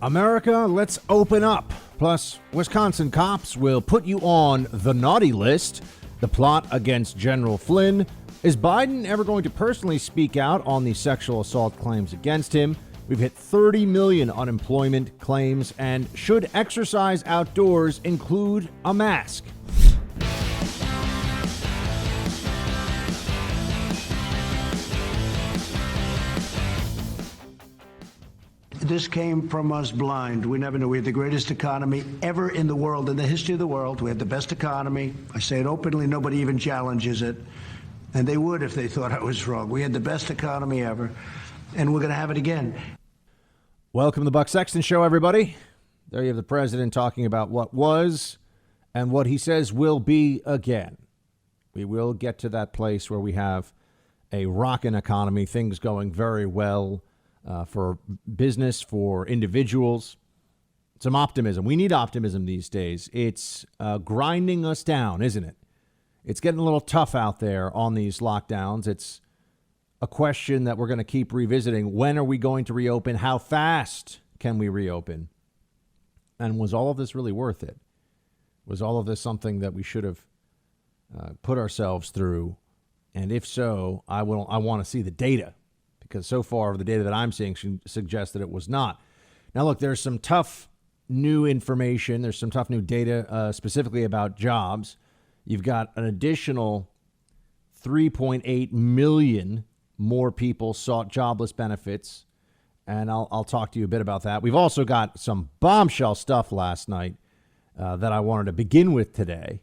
America, let's open up. Plus, Wisconsin cops will put you on the naughty list. The plot against General Flynn. Is Biden ever going to personally speak out on the sexual assault claims against him? We've hit 30 million unemployment claims. And should exercise outdoors include a mask? This came from us blind. We never knew. We had the greatest economy ever in the world, in the history of the world. We had the best economy. I say it openly. Nobody even challenges it. And they would if they thought I was wrong. We had the best economy ever, and we're going to have it again. Welcome to the Buck Sexton Show, everybody. There you have the president talking about what was and what he says will be again. We will get to that place where we have a rockin' economy, things going very well. For business, for individuals, some optimism. We need optimism these days. It's grinding us down, isn't it? It's getting a little tough out there on these lockdowns. It's a question that we're going to keep revisiting. When are we going to reopen? How fast can we reopen? And was all of this really worth it? Was all of this something that we should have put ourselves through? And if so, I want to see the data. Because so far, the data that I'm seeing suggests that it was not. Now, look, there's some tough new information. There's some tough new data specifically about jobs. You've got an additional 3.8 million more people sought jobless benefits. And I'll talk to you a bit about that. We've also got some bombshell stuff last night that I wanted to begin with today,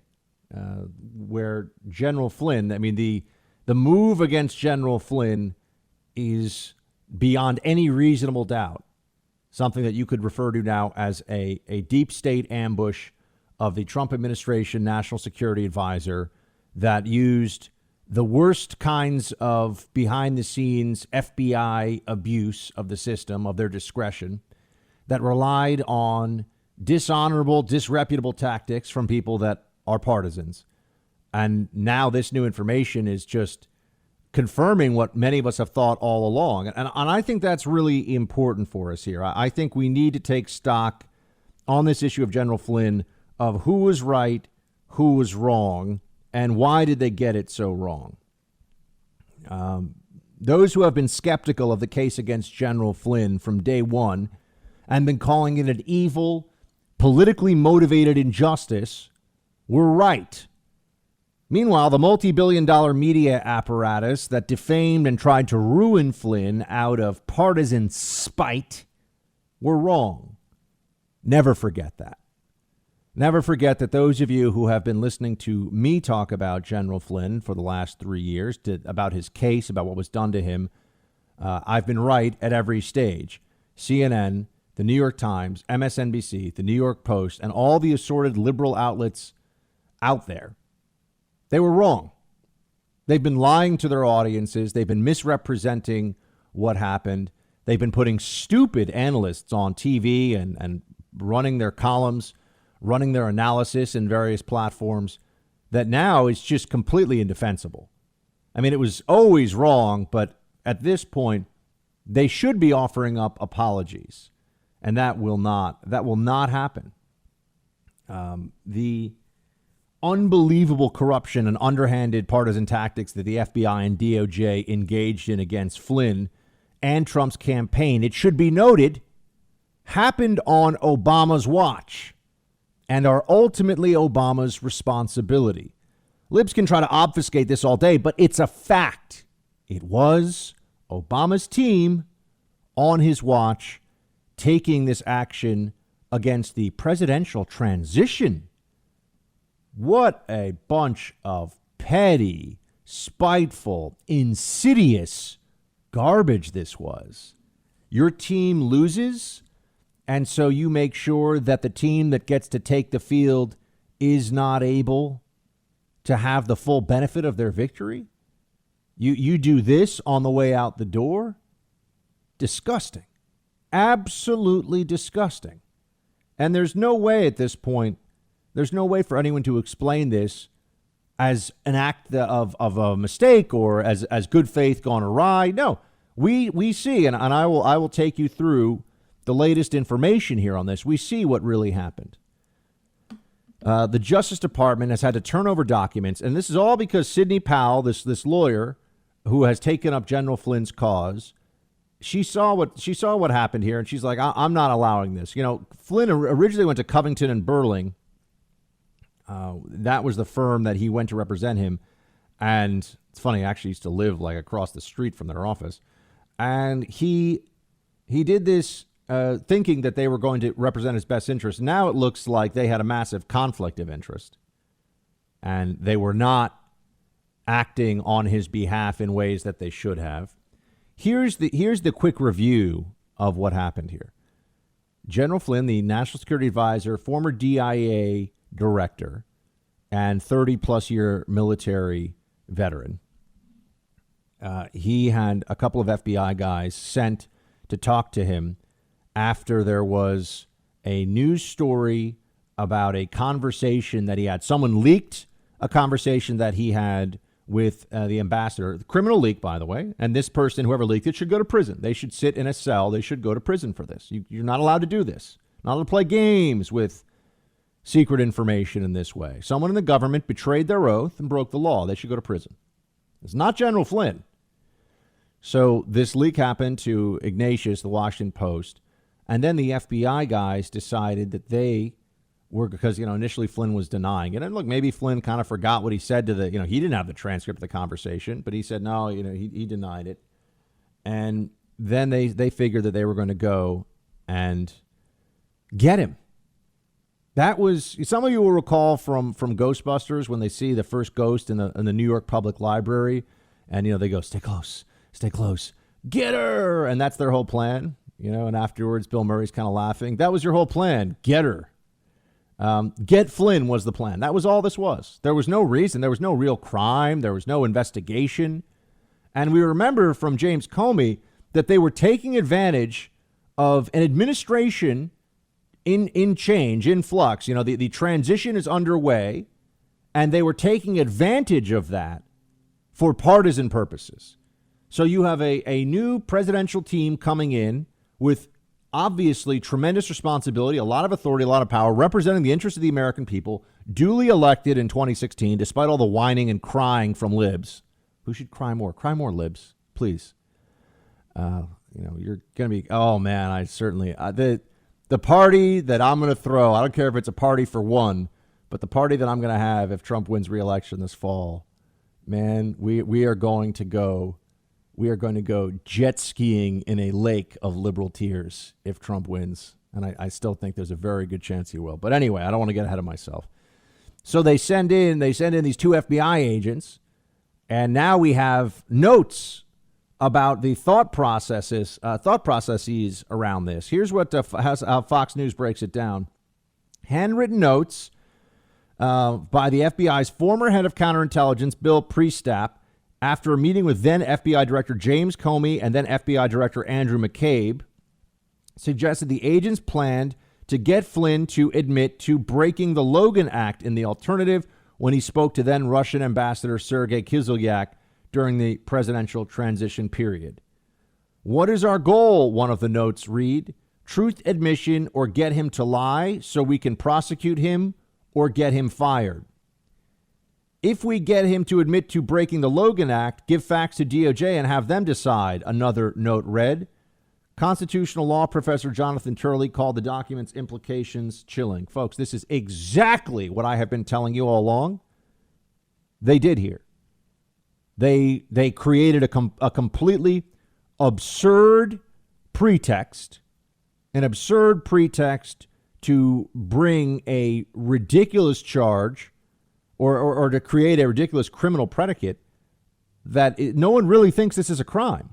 where General Flynn, the move against General Flynn is beyond any reasonable doubt something that you could refer to now as a deep state ambush of the Trump administration national security advisor that used the worst kinds of behind the scenes FBI abuse of the system, of their discretion, that relied on dishonorable, disreputable tactics from people that are partisans. And now this new information is just confirming what many of us have thought all along. And I think that's really important for us here. I think we need to take stock on this issue of General Flynn of who was right, who was wrong, and why did they get it so wrong. Those who have been skeptical of the case against General Flynn from day one and been calling it an evil, politically motivated injustice were right. Meanwhile, the multi-billion-dollar media apparatus that defamed and tried to ruin Flynn out of partisan spite were wrong. Never forget that. Never forget that those of you who have been listening to me talk about General Flynn for the last 3 years, about his case, about what was done to him, I've been right at every stage. CNN, the New York Times, MSNBC, the New York Post, and all the assorted liberal outlets out there. They were wrong. They've been lying to their audiences. They've been misrepresenting what happened. They've been putting stupid analysts on TV and running their columns, running their analysis in various platforms that now is just completely indefensible. It was always wrong, but at this point, they should be offering up apologies. And that will not happen. The unbelievable corruption and underhanded partisan tactics that the FBI and DOJ engaged in against Flynn and Trump's campaign, it should be noted, happened on Obama's watch and are ultimately Obama's responsibility. Libs can try to obfuscate this all day, but it's a fact. It was Obama's team on his watch taking this action against the presidential transition. What a bunch of petty, spiteful, insidious garbage this was. Your team loses, and so you make sure that the team that gets to take the field is not able to have the full benefit of their victory. You do this on the way out the door. Disgusting. Absolutely disgusting. And there's no way at this point, there's no way for anyone to explain this as an act of a mistake or as good faith gone awry. No, we see, and I will take you through the latest information here on this, we see what really happened. The Justice Department has had to turn over documents, and this is all because Sidney Powell, this lawyer who has taken up General Flynn's cause, she saw what happened here, and she's like, I'm not allowing this. You know, Flynn originally went to Covington and Burling. That was the firm that he went to represent him, and it's funny, he actually used to live like across the street from their office, and he did this thinking that they were going to represent his best interest. Now it looks like they had a massive conflict of interest, and they were not acting on his behalf in ways that they should have. Here's the quick review of what happened here. General Flynn, the National Security Advisor, former DIA director, and 30-plus year military veteran, he had a couple of FBI guys sent to talk to him after there was a news story about a conversation that he had. Someone leaked a conversation that he had with the ambassador. Criminal leak, by the way. And this person, whoever leaked it, should go to prison. They should sit in a cell. They should go to prison for this. You're not allowed to do this. Not allowed to play games with secret information in this way. Someone in the government betrayed their oath and broke the law. They should go to prison. It's not General Flynn. So this leak happened to Ignatius, the Washington Post. And then the FBI guys decided that they were, because, initially Flynn was denying it. And look, maybe Flynn kind of forgot what he said to he didn't have the transcript of the conversation, but he said, no, he denied it. And then they figured that they were going to go and get him. That was, some of you will recall from Ghostbusters when they see the first ghost in the New York Public Library, and, they go, stay close, get her. And that's their whole plan. And afterwards, Bill Murray's kind of laughing. That was your whole plan. Get her. Get Flynn was the plan. That was all this was. There was no reason. There was no real crime. There was no investigation. And we remember from James Comey that they were taking advantage of an administration in change, in flux. The transition is underway, and they were taking advantage of that for partisan purposes. So you have a new presidential team coming in with obviously tremendous responsibility, a lot of authority, a lot of power, representing the interests of the American people, duly elected in 2016, despite all the whining and crying from libs. Who should cry more? Cry more, libs, please. You're going to be, oh, man, I certainly, the party that I'm going to throw, I don't care if it's a party for one, but the party that I'm going to have if Trump wins re-election this fall, man, we are going to go jet skiing in a lake of liberal tears if Trump wins. And I still think there's a very good chance he will. But anyway, I don't want to get ahead of myself. So they send in these two FBI agents, and now we have notes about the thought processes around this. Here's what how Fox News breaks it down. Handwritten notes by the FBI's former head of counterintelligence, Bill Priestap, after a meeting with then FBI Director James Comey and then FBI Director Andrew McCabe, suggested the agents planned to get Flynn to admit to breaking the Logan Act in the alternative when he spoke to then Russian Ambassador Sergei Kislyak during the presidential transition period. What is our goal? One of the notes read. Truth admission or get him to lie so we can prosecute him or get him fired. If we get him to admit to breaking the Logan Act, give facts to DOJ and have them decide, another note read. Constitutional law professor Jonathan Turley called the document's implications chilling. Folks, this is exactly what I have been telling you all along. They did here. They created a completely absurd pretext, to bring a ridiculous charge or to create a ridiculous criminal predicate that no one really thinks this is a crime.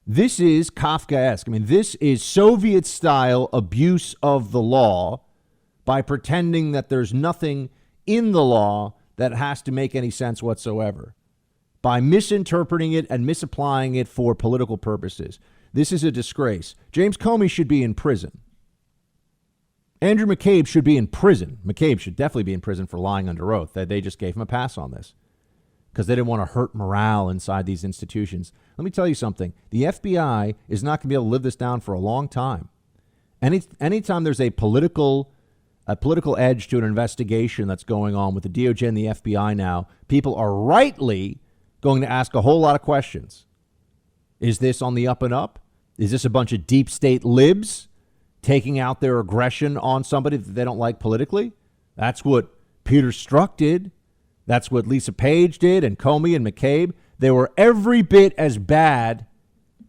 This is Kafkaesque. I mean, this is Soviet-style abuse of the law by pretending that there's nothing in the law that has to make any sense whatsoever, by misinterpreting it and misapplying it for political purposes. This is a disgrace. James Comey should be in prison. Andrew McCabe should be in prison. McCabe should definitely be in prison for lying under oath. They just gave him a pass on this because they didn't want to hurt morale inside these institutions. Let me tell you something. The FBI is not going to be able to live this down for a long time. Anytime there's a political edge to an investigation that's going on with the DOJ and the FBI now, people are rightly going to ask a whole lot of questions. Is this on the up and up? Is this a bunch of deep state libs taking out their aggression on somebody that they don't like politically? That's what Peter Strzok did. That's what Lisa Page did, and Comey and McCabe. They were every bit as bad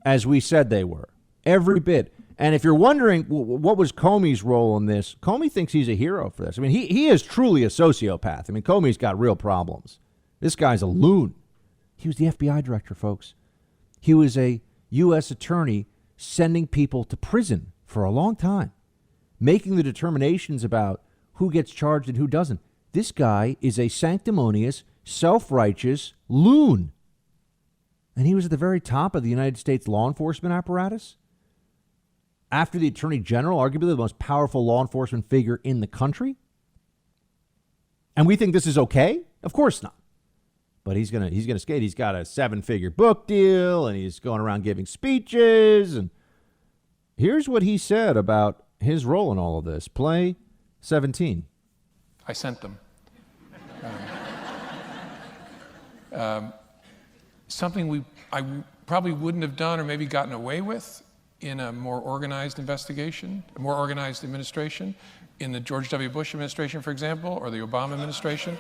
as we said they were. Every bit. And if you're wondering what was Comey's role in this, Comey thinks he's a hero for this. I mean, he is truly a sociopath. I mean, Comey's got real problems. This guy's a loon. He was the FBI director, folks. He was a U.S. attorney sending people to prison for a long time, making the determinations about who gets charged and who doesn't. This guy is a sanctimonious, self-righteous loon. And he was at the very top of the United States law enforcement apparatus. After the Attorney General, arguably the most powerful law enforcement figure in the country. And we think this is okay? Of course not. But he's gonna skate. He's got a 7-figure book deal, and he's going around giving speeches. And here's what he said about his role in all of this. Play 17. I sent them. Something I probably wouldn't have done or maybe gotten away with in a more organized investigation, a more organized administration, in the George W. Bush administration, for example, or the Obama administration.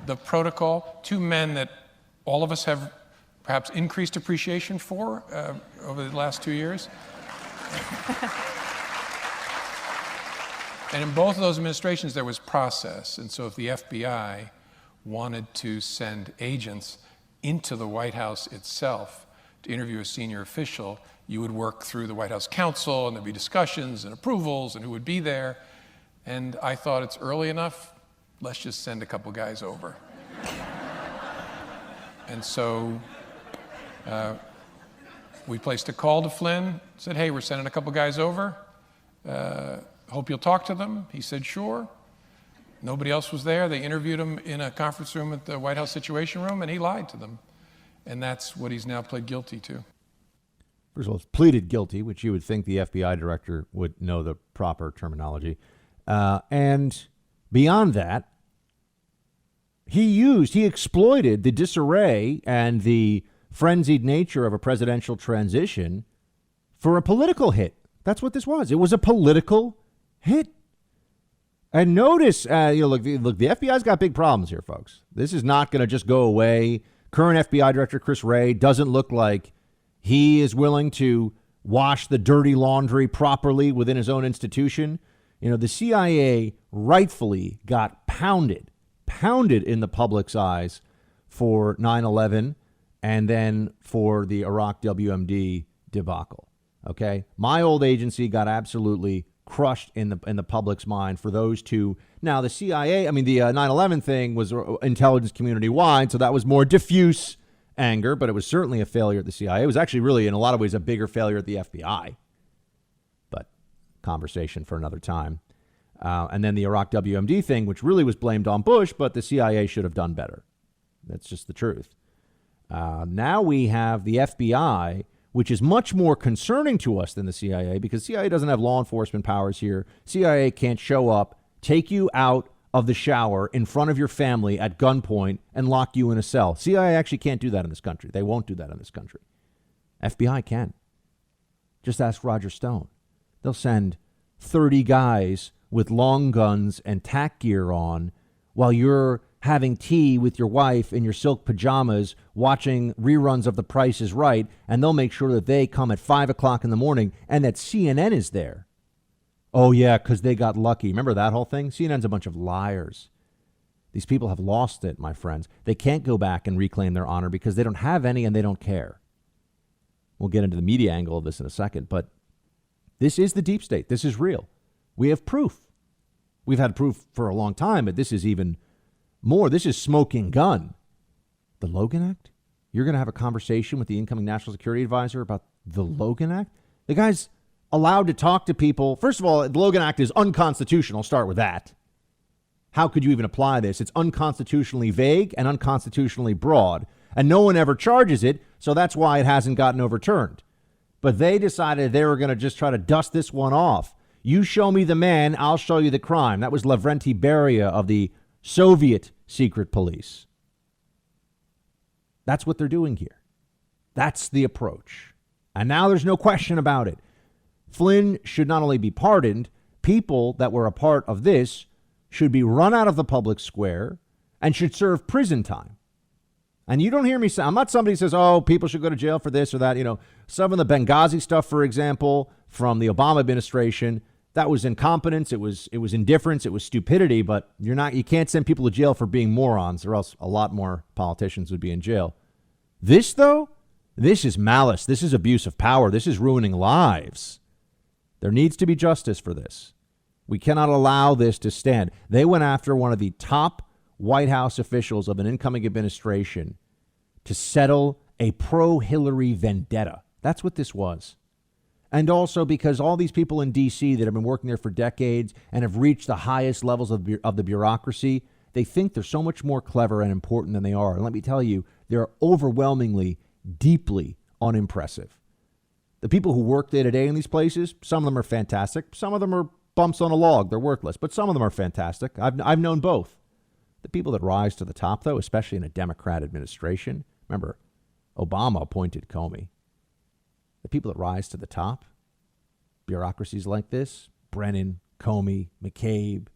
The protocol, two men that all of us have perhaps increased appreciation for over the last 2 years. And in both of those administrations, there was process. And so if the FBI wanted to send agents into the White House itself to interview a senior official, you would work through the White House counsel, and there'd be discussions and approvals and who would be there. And I thought, it's early enough, let's just send a couple guys over. And so we placed a call to Flynn, said, hey, we're sending a couple guys over. Hope you'll talk to them. He said, sure. Nobody else was there. They interviewed him in a conference room at the White House Situation Room, and he lied to them. And that's what he's now pled guilty to. First of all, it's pleaded guilty, which you would think the FBI director would know the proper terminology. And beyond that, he exploited the disarray and the frenzied nature of a presidential transition for a political hit. That's what this was. It was a political hit. And notice, look, the FBI's got big problems here, folks. This is not going to just go away. Current FBI Director Chris Wray doesn't look like he is willing to wash the dirty laundry properly within his own institution. You know, the CIA rightfully got pounded in the public's eyes for 9/11 and then for the Iraq WMD debacle. Okay, my old agency got absolutely crushed in the public's mind for those two. Now, the CIA, the 9/11 thing was intelligence community wide, so that was more diffuse anger, but it was certainly a failure at the CIA. It was actually really, in a lot of ways, a bigger failure at the FBI. But conversation for another time. And then the Iraq WMD thing, which really was blamed on Bush, but the CIA should have done better. That's just the truth. Now we have the FBI, which is much more concerning to us than the CIA, because CIA doesn't have law enforcement powers here. CIA can't show up, take you out of the shower in front of your family at gunpoint and lock you in a cell. CIA actually can't do that in this country. They won't do that in this country. FBI can. Just ask Roger Stone. They'll send 30 guys with long guns and tack gear on while you're having tea with your wife in your silk pajamas, watching reruns of The Price is Right, and they'll make sure that they come at 5 o'clock in the morning and that CNN is there. Oh, yeah, because they got lucky. Remember that whole thing? CNN's a bunch of liars. These people have lost it, my friends. They can't go back and reclaim their honor because they don't have any and they don't care. We'll get into the media angle of this in a second, but this is the deep state. This is real. We have proof. We've had proof for a long time, but this is even more. This is smoking gun. The Logan Act? You're going to have a conversation with the incoming National Security Advisor about the Logan Act? The guy's allowed to talk to people. First of all, the Logan Act is unconstitutional. I'll start with that. How could you even apply this? It's unconstitutionally vague and unconstitutionally broad, and no one ever charges it, so that's why it hasn't gotten overturned. But they decided they were going to just try to dust this one off. You show me the man, I'll show you the crime. That was Lavrenti Beria of the Soviet secret police. That's what they're doing here. That's the approach. And now there's no question about it. Flynn should not only be pardoned, people that were a part of this should be run out of the public square and should serve prison time. And you don't hear me say, I'm not somebody who says, oh, people should go to jail for this or that. You know, some of the Benghazi stuff, for example, from the Obama administration, that was incompetence. It was indifference. It was stupidity. But you can't send people to jail for being morons, or else a lot more politicians would be in jail. This, though, this is malice. This is abuse of power. This is ruining lives. There needs to be justice for this. We cannot allow this to stand. They went after one of the top White House officials of an incoming administration to settle a pro-Hillary vendetta. That's what this was. And also because all these people in D.C. that have been working there for decades and have reached the highest levels of the bureaucracy, they think they're so much more clever and important than they are. And let me tell you, they're overwhelmingly, deeply unimpressive. The people who work day to day in these places, some of them are fantastic. Some of them are bumps on a log. They're worthless. But some of them are fantastic. I've known both. The people that rise to the top, though, especially in a Democrat administration, remember, Obama appointed Comey. The people that rise to the top, bureaucracies like this, Brennan, Comey, McCabe,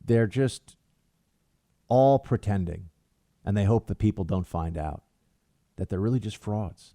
they're just all pretending. And they hope the people don't find out that they're really just frauds.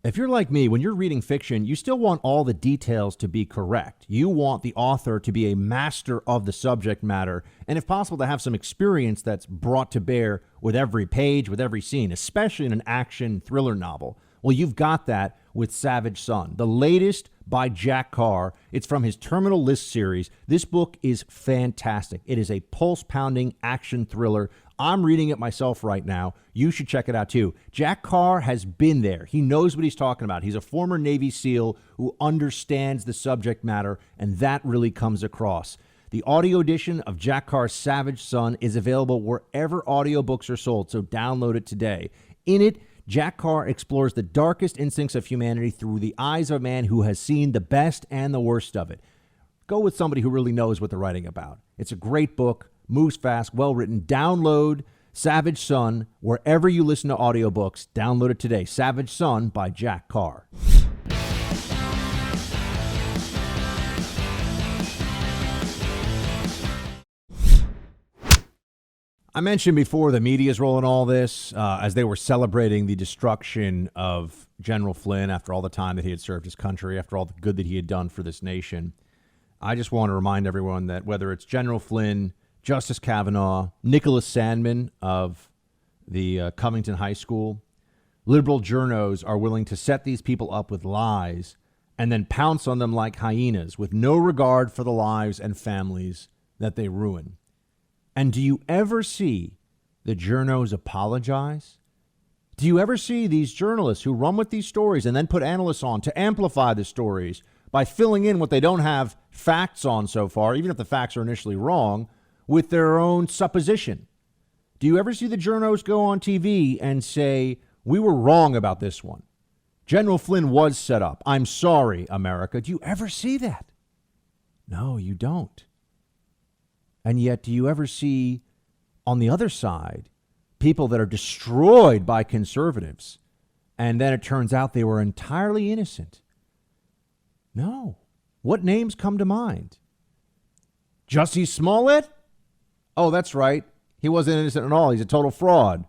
If you're like me, when you're reading fiction, you still want all the details to be correct. You want the author to be a master of the subject matter, and if possible, to have some experience that's brought to bear with every page, with every scene, especially in an action thriller novel. Well, you've got that with Savage Son, the latest by Jack Carr. It's from his Terminal List series. This book is fantastic. It is a pulse-pounding action thriller. I'm reading it myself right now. You should check it out, too. Jack Carr has been there. He knows what he's talking about. He's a former Navy SEAL who understands the subject matter, and that really comes across. The audio edition of Jack Carr's Savage Son is available wherever audiobooks are sold, so download it today. In it, Jack Carr explores the darkest instincts of humanity through the eyes of a man who has seen the best and the worst of it. Go with somebody who really knows what they're writing about. It's a great book, moves fast, well-written. Download Savage Son wherever you listen to audiobooks. Download it today. Savage Son by Jack Carr. I mentioned before the media's role in all this as they were celebrating the destruction of General Flynn after all the time that he had served his country, after all the good that he had done for this nation. I just want to remind everyone that whether it's General Flynn, Justice Kavanaugh, Nicholas Sandmann of the Covington High School, liberal journos are willing to set these people up with lies and then pounce on them like hyenas with no regard for the lives and families that they ruin. And do you ever see the journos apologize? Do you ever see these journalists who run with these stories and then put analysts on to amplify the stories by filling in what they don't have facts on so far, even if the facts are initially wrong, with their own supposition? Do you ever see the journos go on TV and say, we were wrong about this one? General Flynn was set up. I'm sorry, America. Do you ever see that? No, you don't. And yet, do you ever see, on the other side, people that are destroyed by conservatives, and then it turns out they were entirely innocent? No. What names come to mind? Jussie Smollett? Oh, that's right. He wasn't innocent at all. He's a total fraud.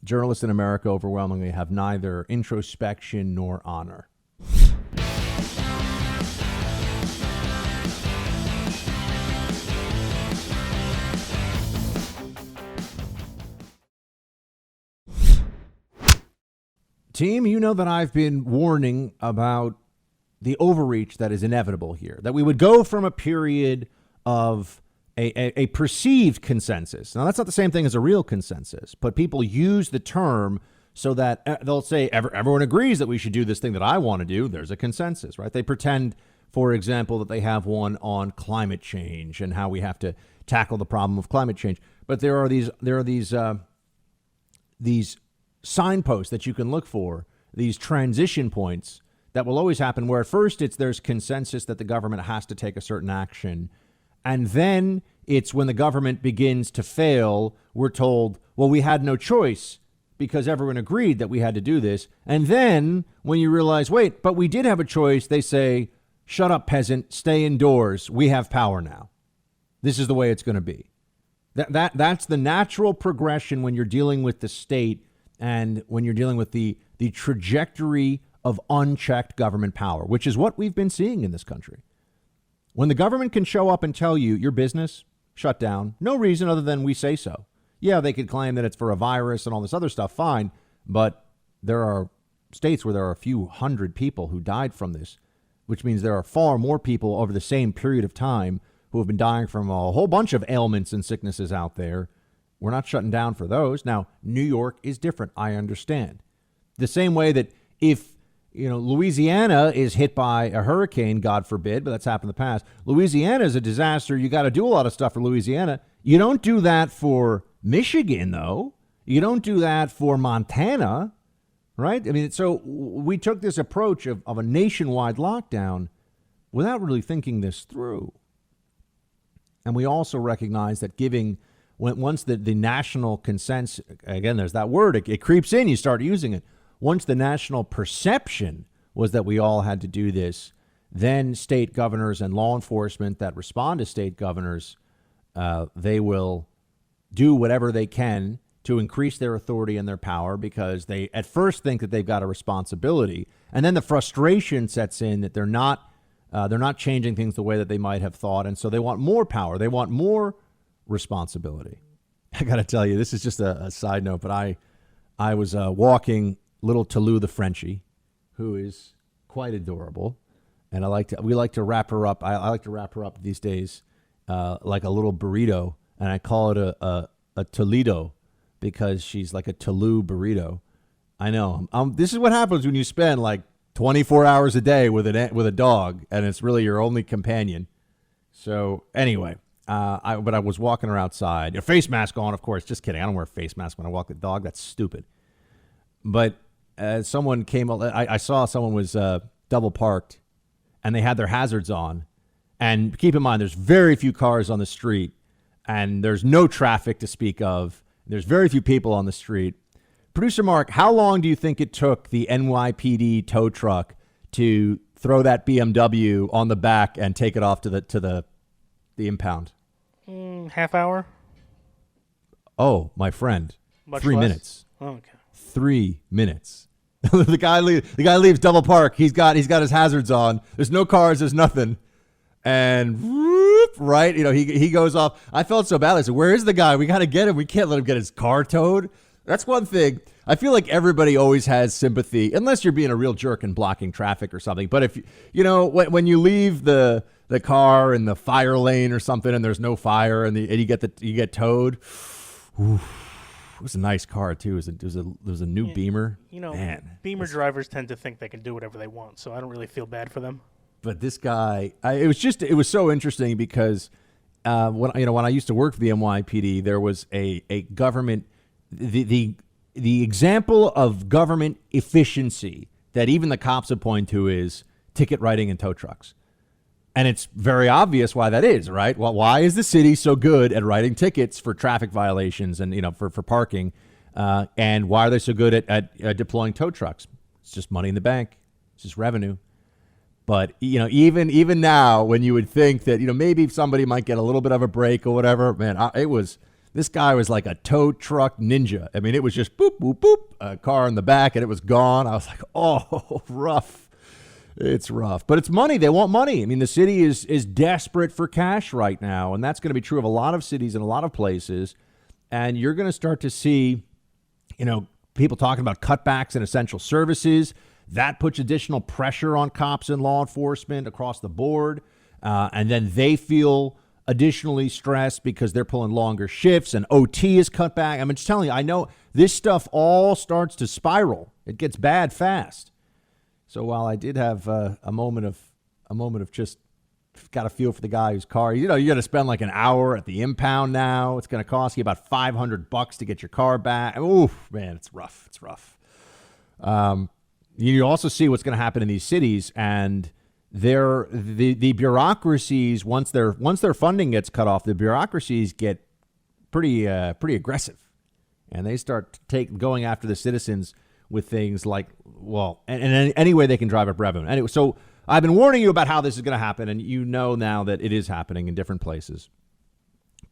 Journalists in America overwhelmingly have neither introspection nor honor. Team, you know that I've been warning about the overreach that is inevitable here, that we would go from a period of a perceived consensus. Now, that's not the same thing as a real consensus, but people use the term so that they'll say everyone agrees that we should do this thing that I want to do. There's a consensus, right? They pretend, for example, that they have one on climate change and how we have to tackle the problem of climate change. But there are these signposts that you can look for, these transition points that will always happen, where at first there's consensus that the government has to take a certain action. And then it's when the government begins to fail, we're told, well, we had no choice because everyone agreed that we had to do this. And then when you realize, wait, but we did have a choice, they say, shut up, peasant, stay indoors. We have power now. This is the way it's going to be. That's the natural progression when you're dealing with the state and when you're dealing with the trajectory of unchecked government power, which is what we've been seeing in this country. When the government can show up and tell you your business shut down, no reason other than we say so. Yeah, they could claim that it's for a virus and all this other stuff, fine. But there are states where there are a few hundred people who died from this, which means there are far more people over the same period of time who have been dying from a whole bunch of ailments and sicknesses out there. We're not shutting down for those. Now, New York is different. I understand. The same way that if, Louisiana is hit by a hurricane, God forbid, but that's happened in the past. Louisiana is a disaster. You got to do a lot of stuff for Louisiana. You don't do that for Michigan, though. You don't do that for Montana, right? I mean, so we took this approach of a nationwide lockdown without really thinking this through. And we also recognize that once the national consensus, again, there's that word, it creeps in, you start using it. Once the national perception was that we all had to do this, then state governors and law enforcement that respond to state governors, they will do whatever they can to increase their authority and their power because they at first think that they've got a responsibility. And then the frustration sets in that they're not changing things the way that they might have thought. And so they want more power. They want more responsibility. I got to tell you, this is just a side note, but I was walking little Talou the Frenchie, who is quite adorable. And we like to wrap her up. I like to wrap her up these days like a little burrito. And I call it a Toledo because she's like a Talou burrito. I know. This is what happens when you spend like 24 hours a day with a dog, and it's really your only companion. So anyway, I was walking her outside. A face mask on, of course. Just kidding. I don't wear a face mask when I walk the dog. That's stupid. But someone came. I saw someone was double parked, and they had their hazards on. And keep in mind, there's very few cars on the street, and there's no traffic to speak of. There's very few people on the street. Producer Mark, how long do you think it took the NYPD tow truck to throw that BMW on the back and take it off to the impound? Half hour. Oh, my friend, Much 3 less? minutes. Oh, okay. 3 minutes. The guy leaves double park. He's got his hazards on. There's no cars. There's nothing. And whoop, right, he goes off. I felt so bad. I said, "Where is the guy? We got to get him. We can't let him get his car towed." That's one thing. I feel like everybody always has sympathy, unless you're being a real jerk and blocking traffic or something. But if when you leave the car in the fire lane or something, and there's no fire, and you get towed. Oof. It was a nice car too. It was a new Beamer. Man, Beamer drivers tend to think they can do whatever they want, so I don't really feel bad for them. But this guy, it was so interesting because when I used to work for the NYPD, there was a government, the example of government efficiency that even the cops would point to is ticket writing and tow trucks. And it's very obvious why that is, right? Well, why is the city so good at writing tickets for traffic violations and for parking? And why are they so good at deploying tow trucks? It's just money in the bank. It's just revenue. But, even now, when you would think that, maybe somebody might get a little bit of a break or whatever, man, this guy was like a tow truck ninja. I mean, it was just boop, boop, boop, a car in the back, and it was gone. I was like, oh, rough. It's rough. But it's money. They want money. I mean, the city is desperate for cash right now, and that's going to be true of a lot of cities and a lot of places. And you're going to start to see, people talking about cutbacks in essential services. That puts additional pressure on cops and law enforcement across the board. And then they feel additionally stressed because they're pulling longer shifts and OT is cut back. I'm just telling you, I know this stuff all starts to spiral. It gets bad fast. So while I did have a moment of just got to feel for the guy whose car, you're going to spend like an hour at the impound now. It's going to cost you about $500 to get your car back. Oof, man, it's rough. It's rough. You also see what's going to happen in these cities, and the bureaucracies, once their funding gets cut off, the bureaucracies get pretty aggressive, and they start going after the citizens with things like, well, and any way they can drive up revenue. Anyway, so I've been warning you about how this is going to happen, and you know now that it is happening in different places.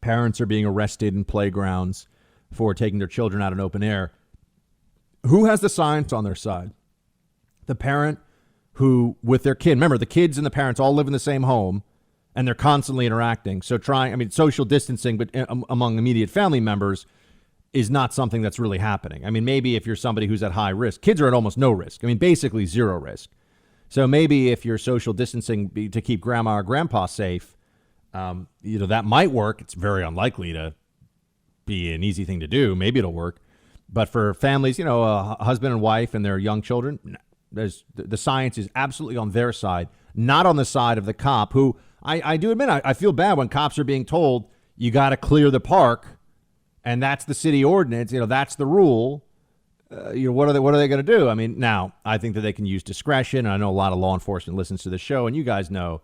Parents are being arrested in playgrounds for taking their children out in open air. Who has the science on their side? The parent who, with their kid, remember, the kids and the parents all live in the same home, and they're constantly interacting. So social distancing, but among immediate family members is not something that's really happening. I mean, maybe if you're somebody who's at high risk, kids are at almost no risk. I mean, basically zero risk. So maybe if you're social distancing to keep grandma or grandpa safe, that might work. It's very unlikely to be an easy thing to do. Maybe it'll work. But for families, a husband and wife and their young children, the science is absolutely on their side, not on the side of the cop who I do admit, I feel bad when cops are being told you got to clear the park. And that's the city ordinance. That's the rule. What are they going to do? I mean, now I think that they can use discretion. I know a lot of law enforcement listens to the show, and you guys know,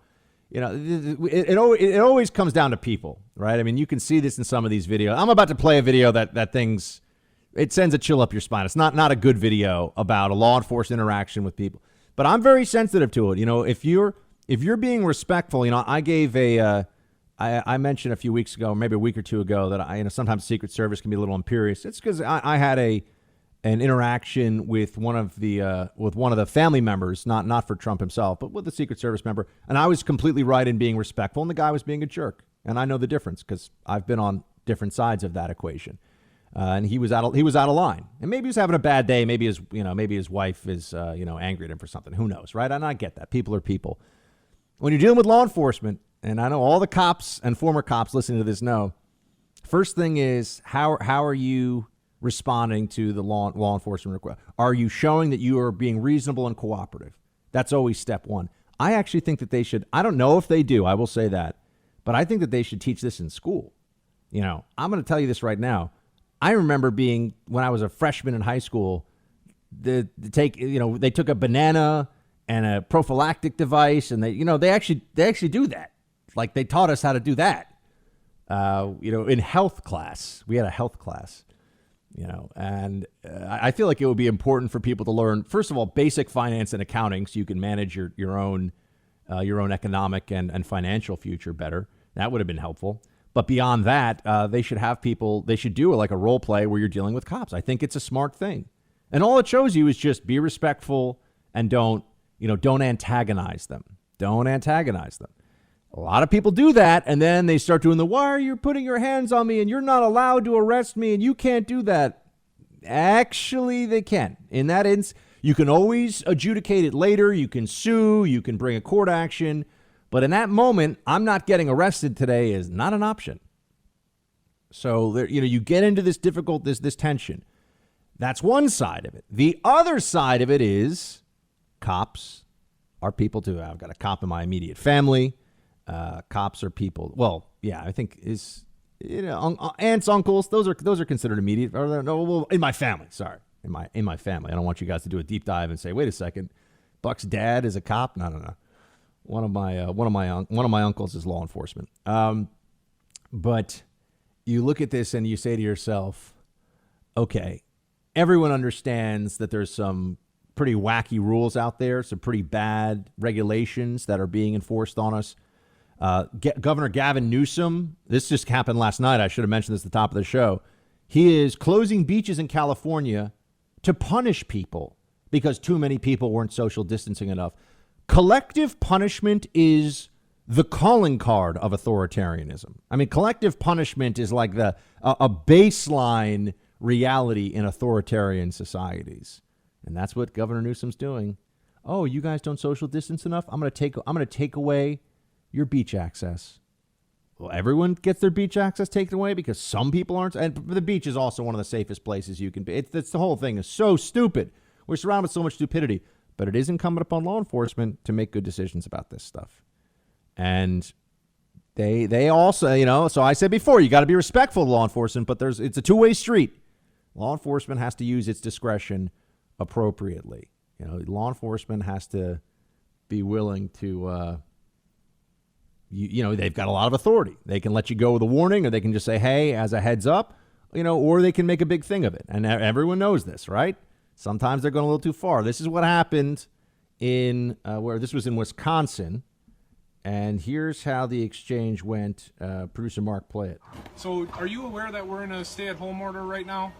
it always comes down to people, right? I mean, you can see this in some of these videos. I'm about to play a video that it sends a chill up your spine. It's not a good video about a law enforcement interaction with people, but I'm very sensitive to it. If you're being respectful, I gave I mentioned a few weeks ago, maybe a week or two ago, that sometimes Secret Service can be a little imperious. It's because I had an interaction with one of the family members, not for Trump himself, but with the Secret Service member, and I was completely right in being respectful, and the guy was being a jerk, and I know the difference because I've been on different sides of that equation, and he was out of line, and maybe he was having a bad day, maybe his wife is angry at him for something, who knows, right? And I get that, people are people. When you're dealing with law enforcement. And I know all the cops and former cops listening to this know. First thing is, how are you responding to the law enforcement request? Are you showing that you are being reasonable and cooperative? That's always step one. I actually think that they should. I don't know if they do. I will say that. But I think that they should teach this in school. I'm going to tell you this right now. I remember when I was a freshman in high school, they took a banana and a prophylactic device, and they actually do that. Like they taught us how to do that, in health class. We had a health class, and I feel like it would be important for people to learn, first of all, basic finance and accounting so you can manage your own economic and financial future better. That would have been helpful. But beyond that, they should do like a role play where you're dealing with cops. I think it's a smart thing. And all it shows you is just be respectful and don't antagonize them. Don't antagonize them. A lot of people do that, and then they start doing why are you putting your hands on me, and you're not allowed to arrest me, and you can't do that. Actually, they can. In that instance, you can always adjudicate it later. You can sue. You can bring a court action. But in that moment, I'm not getting arrested today is not an option. So, you get into this this tension. That's one side of it. The other side of it is cops are people too. I've got a cop in my immediate family. Cops are people. Well, yeah, I think aunts, uncles. Those are considered immediate. Or no, well, in my family. Sorry, in my family. I don't want you guys to do a deep dive and say, wait a second, Buck's dad is a cop. No. One of my uncles is law enforcement. But you look at this and you say to yourself, okay, everyone understands that there's some pretty wacky rules out there, some pretty bad regulations that are being enforced on us. Governor Gavin Newsom, this just happened last night. I should have mentioned this at the top of the show. He is closing beaches in California to punish people because too many people weren't social distancing enough. Collective punishment is the calling card of authoritarianism. I mean, collective punishment is like a baseline reality in authoritarian societies. And that's what Governor Newsom's doing. Oh, you guys don't social distance enough? I'm going to take away your beach access. Well, everyone gets their beach access taken away because some people aren't. And the beach is also one of the safest places you can be. It's the whole thing is so stupid. We're surrounded with so much stupidity. But it is incumbent upon law enforcement to make good decisions about this stuff. And they also, so I said before, you got to be respectful of law enforcement, but it's a two-way street. Law enforcement has to use its discretion appropriately. Law enforcement has to be willing to, they've got a lot of authority. They can let you go with a warning, or they can just say, hey, as a heads up, or they can make a big thing of it. And everyone knows this, right? Sometimes they're going a little too far. This is what happened in where this was in Wisconsin. And here's how the exchange went. Producer Mark, play it. So are you aware that we're in a stay-at-home order right now?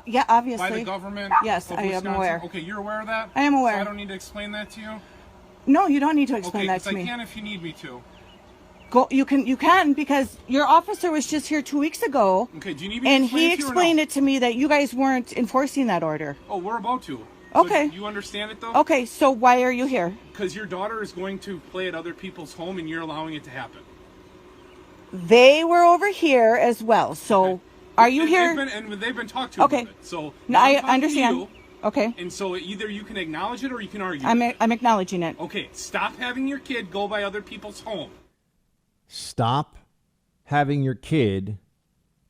Yeah, obviously. By the government? Yes, of I am Wisconsin? aware. Okay, you're aware of that? I am aware. So I don't need to explain that to you? No, you don't need to explain that to Okay, me. I can if you need me to. Go. You can because your officer was just here 2 weeks ago. Okay, do you need me to and explain he it to you or explained no? it to me that you guys weren't enforcing that order. Oh, we're about to. Okay. So you understand it, though? Okay, so why are you here? Because your daughter is going to play at other people's home, and you're allowing it to happen. They were over here as well. So Okay. are you And here? they've been talked to Okay. about it. So No, now I I'm talking to understand. you, Okay. and so either you can acknowledge it or you can argue. I'm acknowledging it. Okay, stop having your kid go by other people's home. Stop having your kid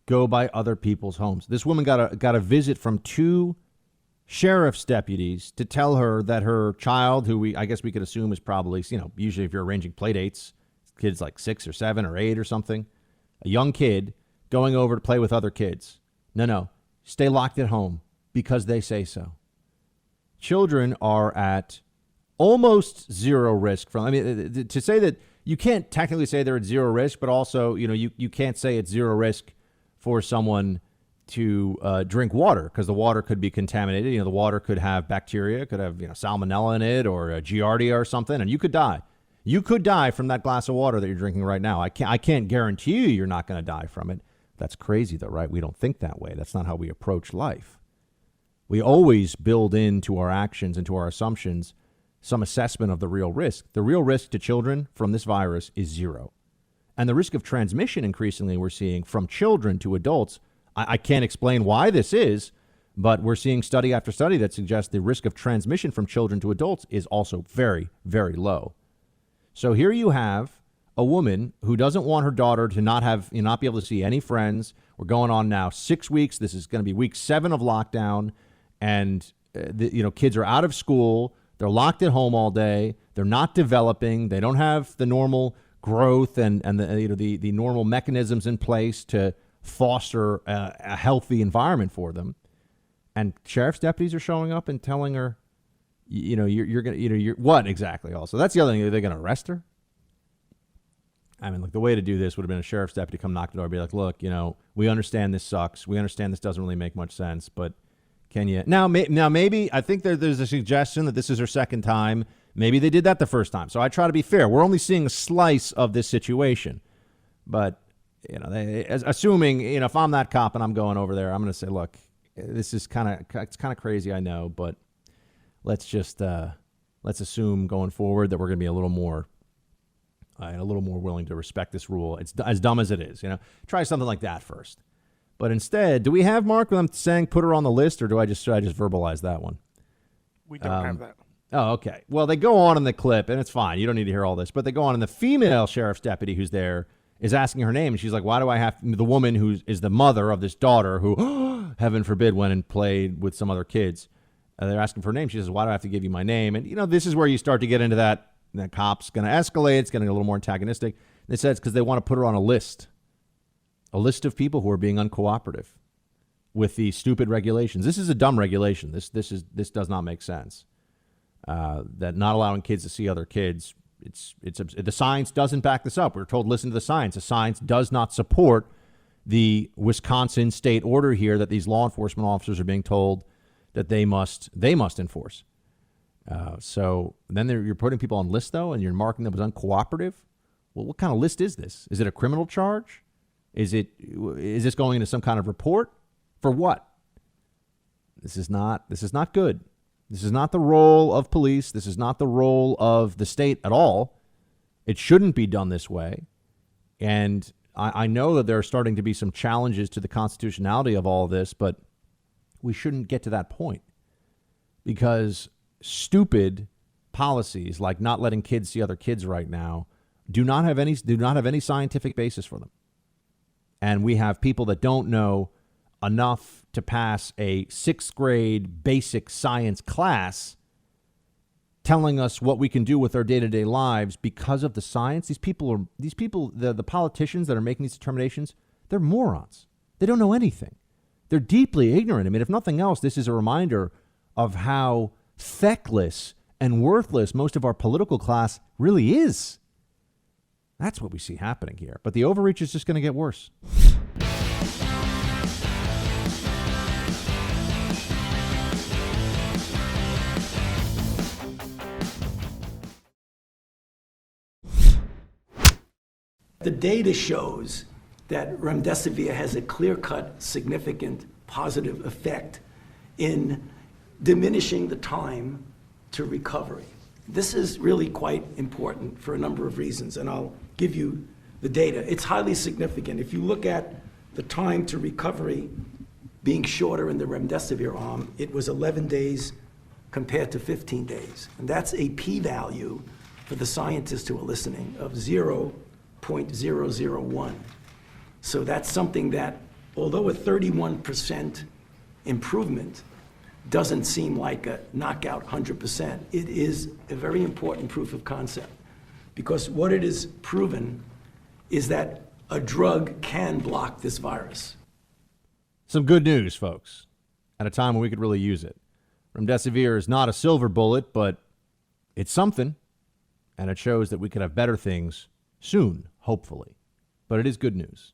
go by other people's homes. This woman got a visit from 2 sheriff's deputies to tell her that her child, who I guess we could assume is probably, usually if you're arranging play dates, kids like 6 or 7 or 8 or something, a young kid going over to play with other kids. No, stay locked at home because they say so. Children are at almost zero risk from, to say that you can't technically say they're at zero risk, but also, you can't say it's zero risk for someone to drink water because the water could be contaminated. The water could have bacteria, could have salmonella in it or giardia or something, and you could die. You could die from that glass of water that you're drinking right now. I can't guarantee you're not going to die from it. That's crazy, though, right? We don't think that way. That's not how we approach life. We always build into our actions, into our assumptions, some assessment of the real risk. The real risk to children from this virus is zero. And the risk of transmission, increasingly, we're seeing from children to adults. I can't explain why this is, but we're seeing study after study that suggests the risk of transmission from children to adults is also very, very low. So here you have a woman who doesn't want her daughter to not be able to see any friends. We're going on now 6 weeks. This is going to be week 7 of lockdown, and kids are out of school. They're locked at home all day. They're not developing. They don't have the normal growth and the normal mechanisms in place to foster a healthy environment for them. And sheriff's deputies are showing up and telling her, you're gonna, you're what exactly? Also, that's the other thing. Are they going to arrest her? The way to do this would have been a sheriff's deputy come knock the door and be like, look, we understand this sucks. We understand this doesn't really make much sense, but can you now maybe I think there's a suggestion that this is her second time. Maybe they did that the first time. So I try to be fair. We're only seeing a slice of this situation, but assuming, if I'm that cop and I'm going over there, I'm going to say, look, this is kind of crazy, I know, but let's assume going forward that we're going to be a little more willing to respect this rule. It's as dumb as it is, try something like that first. But instead, do we have Mark when I'm saying put her on the list, or should I just verbalize that one? We don't have that. Oh, okay. Well, they go on in the clip, and it's fine. You don't need to hear all this. But they go on, and the female sheriff's deputy who's there is asking her name, and she's like, why do I have the woman who is the mother of this daughter who, heaven forbid, went and played with some other kids. They're asking for her name. She says, why do I have to give you my name? And, this is where you start to get into that cop's going to escalate. It's getting a little more antagonistic. And they said it's because they want to put her on a list of people who are being uncooperative with the stupid regulations. This is a dumb regulation. This does not make sense. That not allowing kids to see other kids, the science doesn't back this up. We're told, listen to the science. The science does not support the Wisconsin state order here that these law enforcement officers are being told that they must enforce. So then you're putting people on lists, though, and you're marking them as uncooperative. Well, what kind of list is this? Is it a criminal charge? Is this going into some kind of report? For what? This is not good. This is not the role of police. This is not the role of the state at all. It shouldn't be done this way. And I know that there are starting to be some challenges to the constitutionality of all of this, but we shouldn't get to that point because stupid policies like not letting kids see other kids right now do not have any scientific basis for them. And we have people that don't know enough to pass a 6th grade basic science class telling us what we can do with our day-to-day lives because of the science. These people, the politicians that are making these determinations, they're morons. They don't know anything. They're deeply ignorant. I mean, if nothing else, this is a reminder of how feckless and worthless most of our political class really is. That's what we see happening here. But the overreach is just going to get worse. The data shows that remdesivir has a clear-cut, significant positive effect in diminishing the time to recovery. This is really quite important for a number of reasons, and I'll give you the data. It's highly significant. If you look at the time to recovery being shorter in the remdesivir arm, it was 11 days compared to 15 days. And that's a p-value for the scientists who are listening of 0.001. So that's something that, although a 31% improvement doesn't seem like a knockout 100%, it is a very important proof of concept. Because what it is proven is that a drug can block this virus. Some good news, folks, at a time when we could really use it. Remdesivir is not a silver bullet, but it's something, and it shows that we could have better things soon, hopefully. But it is good news.